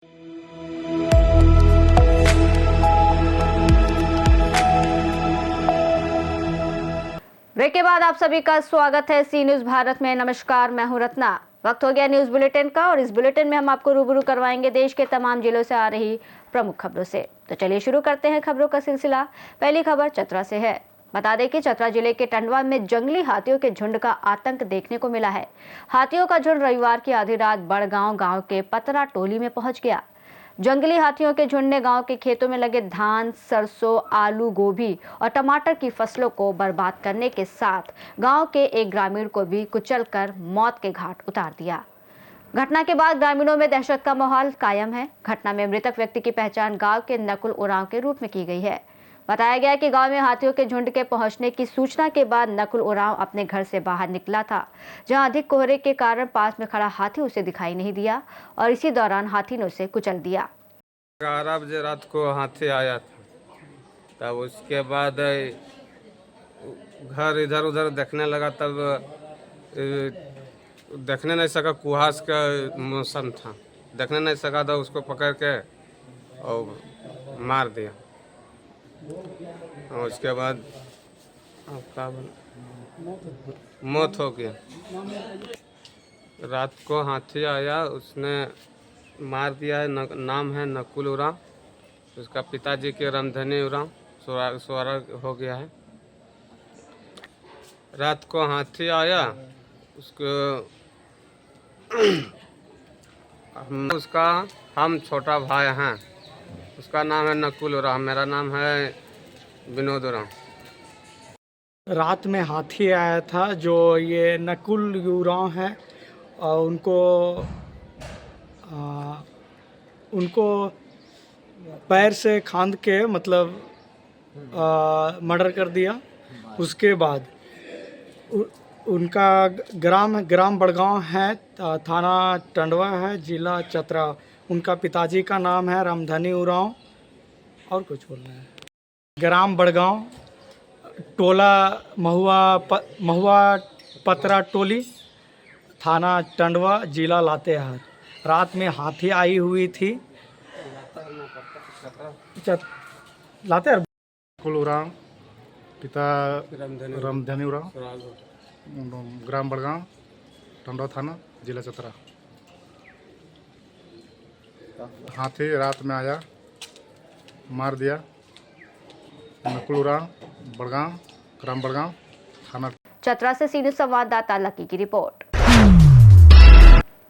Break के बाद आप सभी का स्वागत है सी न्यूज भारत में। नमस्कार, मैं हूं रत्ना। वक्त हो गया न्यूज बुलेटिन का और इस बुलेटिन में हम आपको रूबरू करवाएंगे देश के तमाम जिलों से आ रही प्रमुख खबरों से। तो चलिए शुरू करते हैं खबरों का सिलसिला। पहली खबर चतरा से है। बता दें कि चतरा जिले के टंडवा में जंगली हाथियों के झुंड का आतंक देखने को मिला है। हाथियों का झुंड रविवार की आधी रात बड़गांव गांव के पतरा टोली में पहुंच गया। जंगली हाथियों के झुंड ने गांव के खेतों में लगे धान, सरसों, आलू, गोभी और टमाटर की फसलों को बर्बाद करने के साथ गांव के एक ग्रामीण को भी कुचलकर मौत के घाट उतार दिया। घटना के बाद ग्रामीणों में दहशत का माहौल कायम है। घटना में मृतक व्यक्ति की पहचान गांव के नकुल उरांव के रूप में की गई है। बताया गया कि गांव में हाथियों के झुंड के पहुंचने की सूचना के बाद नकुल उरांव अपने घर से बाहर निकला था, जहां अधिक कोहरे के कारण पास में खड़ा हाथी उसे दिखाई नहीं दिया और इसी दौरान हाथी ने उसे कुचल दिया। 11 बजे रात को हाथी आया था। तब उसके बाद घर इधर उधर देखने लगा, तब देखने नहीं सका, कुहास का मौसम था, देखने नहीं सका, तो उसको पकड़ के और मार दिया। और उसके बाद मौत हो गया। रात को हाथी आया, उसने मार दिया है। नाम है नकुल उरांव। उसका पिताजी के रामधनी उरांव स्वर्ग हो गया है। रात को हाथी आया, उसको हम छोटा भाई हैं। उसका नाम है नकुल उरांव, मेरा नाम है विनोद उरांव। रात में हाथी आया था, जो ये नकुल उरांव है, और उनको पैर से खांद के मतलब मर्डर कर दिया। उसके बाद उनका ग्राम बड़गांव है, थाना टंडवा है, जिला चतरा। उनका पिताजी का नाम है रामधनी उरांव। और कुछ बोलना है? ग्राम बड़गांव, टोला महुआ पतरा टोली, थाना टंडवा, जिला लातेहार। रात में हाथी आई हुई थी लातेहार। नकुल उरांव, पिता रामधनी उरांव, ग्राम बड़गांव, टंडवा थाना, जिला चतरा। हाथी रात में आया, मार दिया। नकुल उरांव, बड़गांव, ग्राम बड़गांव, थाना। चतरा से सीनियर संवाददाता लकी की रिपोर्ट।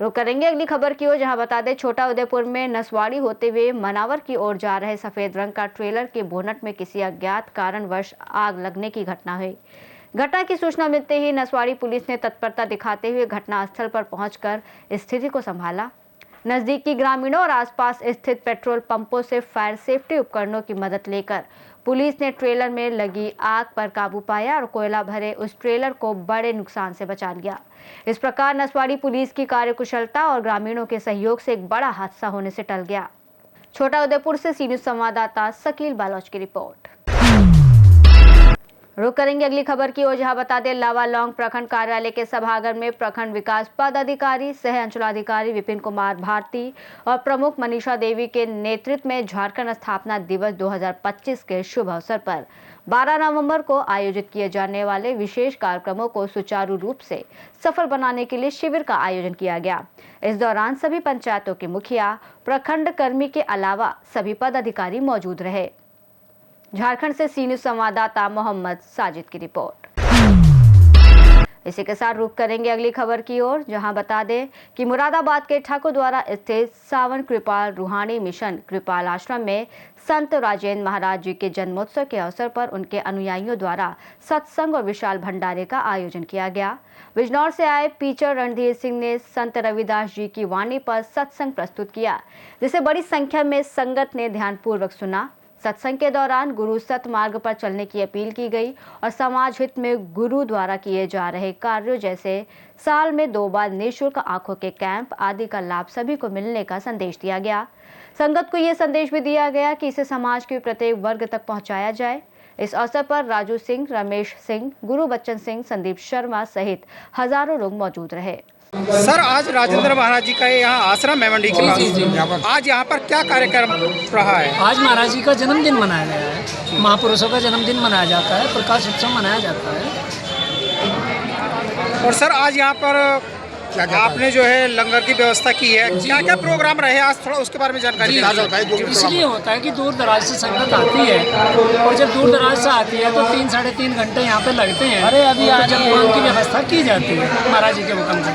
रुक करेंगे अगली खबर की ओर, जहां बता दें छोटा उदयपुर में नसवाड़ी होते हुए मनावर की ओर जा रहे सफेद रंग का ट्रेलर के बोनट में किसी अज्ञात कारणवश आग लगने की घटना हुई। घटना की सूचना मिलते ही नसवाड़ी पुलिस ने तत्परता दिखाते हुए घटनास्थल पर पहुंचकर स्थिति को संभाला। नजदीकी ग्रामीणों और आसपास स्थित पेट्रोल पंपों से फायर सेफ्टी उपकरणों की मदद लेकर पुलिस ने ट्रेलर में लगी आग पर काबू पाया और कोयला भरे उस ट्रेलर को बड़े नुकसान से बचा लिया। इस प्रकार नसवाड़ी पुलिस की कार्यकुशलता और ग्रामीणों के सहयोग से एक बड़ा हादसा होने से टल गया। छोटा उदयपुर से सी न्यूज संवाददाता शकील बालोच की रिपोर्ट। रुक करेंगे अगली खबर की ओर, जहां बता दें लावालौंग प्रखंड कार्यालय के सभागार में प्रखंड विकास पदाधिकारी सह अंचलाधिकारी विपिन कुमार भारती और प्रमुख मनीषा देवी के नेतृत्व में झारखंड स्थापना दिवस 2025 के शुभ अवसर पर 12 नवंबर को आयोजित किए जाने वाले विशेष कार्यक्रमों को सुचारू रूप से सफल बनाने के लिए शिविर का आयोजन किया गया। इस दौरान सभी पंचायतों के मुखिया, प्रखंड कर्मी के अलावा सभी पदाधिकारी मौजूद रहे। झारखंड से सी न्यूज संवाददाता मोहम्मद साजिद की रिपोर्ट। इसी के साथ रुक करेंगे अगली खबर की ओर, जहां बता दें कि मुरादाबाद के ठाकुर द्वारा स्थित सावन कृपाल रूहानी मिशन कृपाल आश्रम में संत राजेंद्र महाराज जी के जन्मोत्सव के अवसर पर उनके अनुयायियों द्वारा सत्संग और विशाल भंडारे का आयोजन किया गया। बिजनौर से आए टीचर रणधीर सिंह ने संत रविदास जी की वाणी पर सत्संग प्रस्तुत किया, जिसे बड़ी संख्या में संगत ने ध्यानपूर्वक सुना। सत्संग के दौरान गुरु सत मार्ग पर चलने की अपील की गई और समाज हित में गुरु द्वारा किए जा रहे कार्यों जैसे साल में 2 बार निःशुल्क आंखों के कैंप आदि का लाभ सभी को मिलने का संदेश दिया गया। संगत को यह संदेश भी दिया गया कि इसे समाज के प्रत्येक वर्ग तक पहुंचाया जाए। इस अवसर पर राजू सिंह, रमेश सिंह, गुरु बच्चन सिंह, संदीप शर्मा सहित हजारों लोग मौजूद रहे। सर आज राजेंद्र महाराज जी का यहाँ आश्रम है मंडी के पास। आज यहाँ पर क्या कार्यक्रम रहा है? आज महाराज जी का जन्मदिन मनाया गया है। महापुरुषों का जन्मदिन मनाया जाता है, प्रकाश उत्सव मनाया जाता है। और सर आज यहाँ पर आपने जो है लंगर की व्यवस्था की है, क्या क्या प्रोग्राम रहे आज, थोड़ा उसके बारे में जानकारी दीजिए। इसलिए होता है कि दूर दराज से संगत आती है, और जब दूर दराज से आती है तो 3-3.5 घंटे यहाँ पे लगते हैं। तो जलपान की व्यवस्था की जाती है महाराज जी के हुक्म से।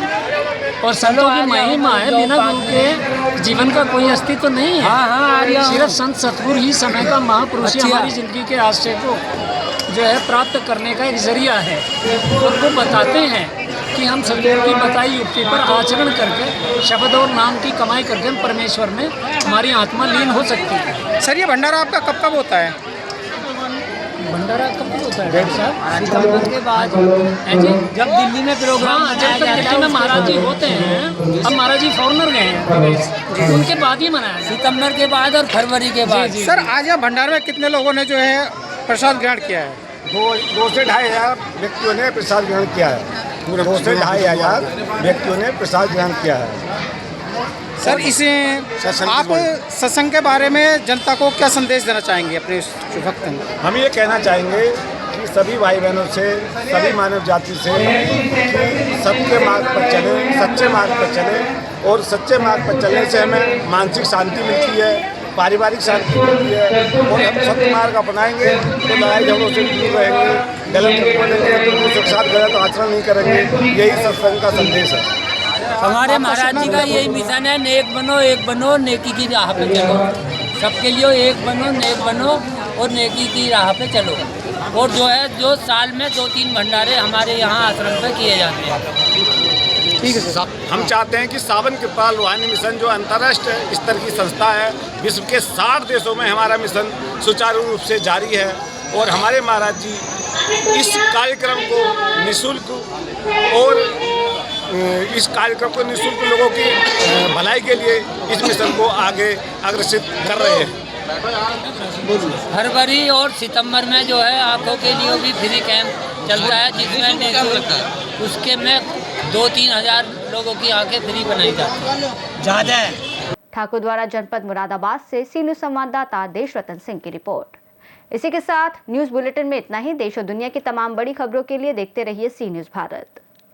और संतों की महिमा है, बिना गुरु के जीवन का कोई अस्तित्व नहीं है। सिर्फ संत सतगुरु ही समय का महापुरुष हमारी जिंदगी के आशय को जो है प्राप्त करने का एक जरिया है। और वो बताते हैं कि हम सतगुरु की बताई युक्ति पर आचरण करके शब्द और नाम की कमाई करके हम परमेश्वर में हमारी आत्मा लीन हो सकती है। सर ये भंडारा आपका कब कब होता है? भंडारा कब होता है डॉक्टर साहब? सितंबर के बाद है जी, जब दिल्ली में प्रोग्राम, जब तक दिल्ली में महाराज जी होते हैं। अब महाराज जी फॉरनर गए हैं, उनके बाद ही मनाया, सितंबर के बाद और फरवरी के बाद। सर आज यहाँ भंडारे में कितने लोगों ने जो है प्रसाद ग्रहण किया है? 2 से 2.5 हज़ार व्यक्तियों ने प्रसाद ग्रहण किया है। 2 से 2.5 हज़ार व्यक्तियों ने प्रसाद ग्रहण किया है। सर इसे आप सत्संग के बारे में जनता को क्या संदेश देना चाहेंगे अपने भक्तों को? हम ये कहना चाहेंगे कि सभी भाई बहनों से, सभी मानव जाति से कि सबके मार्ग पर चले, सच्चे मार्ग पर चले। और सच्चे मार्ग पर चलने से हमें मानसिक शांति मिलती है, पारिवारिक शांति मिलती है। और हम सत्य मार्ग अपनाएंगे तो लड़ाई झगड़ों से दूर रहेंगे, गलत बनेंगे तो दूसरों के साथ गलत आचरण नहीं करेंगे। यही सत्संग का संदेश है। हमारे महाराज जी का यही मिशन है, नेक बनो, नेकी की राह पे चलो। सबके लिए एक बनो, नेक बनो और नेकी की राह पे चलो। और जो है जो साल में 2-3 भंडारे हमारे यहाँ आश्रम पे किए जाते हैं। ठीक है सर। हम चाहते हैं कि सावन कृपाल रूहानी मिशन जो अंतर्राष्ट्रीय स्तर की संस्था है, विश्व के 60 देशों में हमारा मिशन सुचारू रूप से जारी है। और हमारे महाराज जी इस कार्यक्रम को निःशुल्क और इस कार्यक्रम को निःशुल्क लोगों की भलाई के लिए इस मिशन को आगे अग्रसित कर रहे हैं। फरवरी और सितंबर में जो है आंखों के लिए भी फ्री कैंप चलता है, जिसमें निःशुल्क उसके में 2-3 हज़ार लोगों की आंखें फ्री बनाई जाती है। ज़्यादा ठाकुर द्वारा जनपद मुरादाबाद से सी न्यूज़ संवाददाता देश रतन सिंह की रिपोर्ट। इसी के साथ न्यूज़ बुलेटिन में इतना ही। देश और दुनिया की तमाम बड़ी खबरों के लिए देखते रहिए सी न्यूज़ भारत।